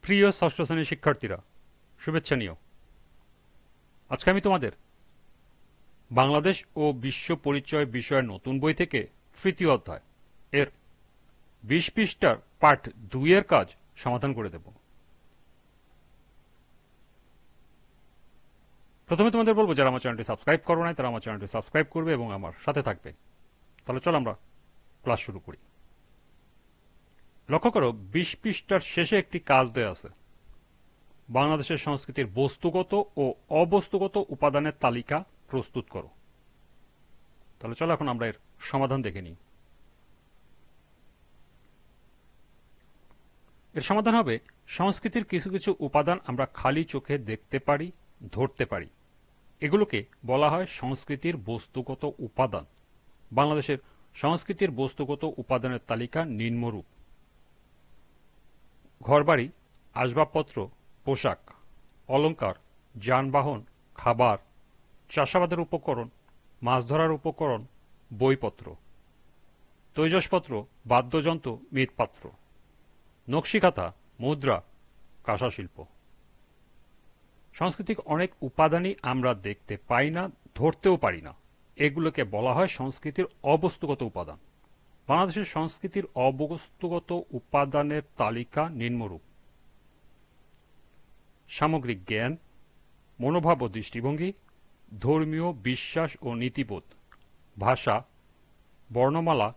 প্রিয় ষষ্ঠ শ্রেণীর শিক্ষার্থীরা, শুভেচ্ছা নিও। আজকে আমি তোমাদের বাংলাদেশ ও বিশ্ব পরিচয় বিষয়ের নতুন বই থেকে তৃতীয় অধ্যায় এর 20 পৃষ্ঠার পার্ট 2 এর কাজ সমাধান করে দেব। প্রথমে তোমাদের বলবো, যারা আমার চ্যানেলটি সাবস্ক্রাইব করো নাই তারা আমার চ্যানেলটি সাবস্ক্রাইব করবে এবং আমার সাথে থাকবে। তাহলে চলো আমরা ক্লাস শুরু করি। লক্ষ্য করো, 20 পৃষ্ঠার শেষে একটি কাজ দেয়া আছে। বাংলাদেশের সংস্কৃতির বস্তুগত ও অবস্তুগত উপাদানের তালিকা প্রস্তুত করো। তাহলে চলো এখন আমরা এর সমাধান দেখে নিই। এর সমাধান হবে, সংস্কৃতির কিছু কিছু উপাদান আমরা খালি চোখে দেখতে পারি, ধরতে পারি। এগুলোকে বলা হয় সংস্কৃতির বস্তুগত উপাদান। বাংলাদেশের সংস্কৃতির বস্তুগত উপাদানের তালিকা নিম্নরূপ: ঘরবাড়ি, আসবাবপত্র, পোশাক, অলংকার, যানবাহন, খাবার, চাষাবাদের উপকরণ, মাছ ধরার উপকরণ, বইপত্র, তৈজসপত্র, বাদ্যযন্ত্র, মৃৎপাত্র, নকশিকাঁথা, মুদ্রা, কাঁসাশিল্প। সাংস্কৃতিক অনেক উপাদানই আমরা দেখতে পাই না, ধরতেও পারি না। এগুলোকে বলা হয় সংস্কৃতির অবস্তুগত উপাদান। বাংলাদেশের সংস্কৃতির অবস্তুগত উপাদানের তালিকা নিম্নরূপ: সামগ্রিক জ্ঞান, মনোভাব ও দৃষ্টিভঙ্গি, ধর্মীয় বিশ্বাস ও নীতিবোধ, ভাষা, বর্ণমালা,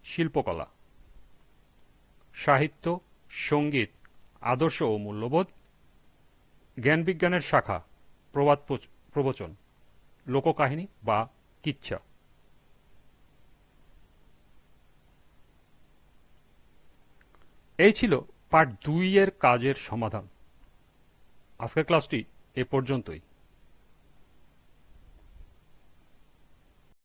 শিল্পকলা, সাহিত্য, সঙ্গীত, আদর্শ ও মূল্যবোধ, জ্ঞান-বিজ্ঞানের শাখা, প্রবাদ প্রবচন, লোককাহিনী বা কিচ্ছা। এই ছিল পার্ট 2 এর কাজের সমাধান। আজকের ক্লাসটি এ পর্যন্তই।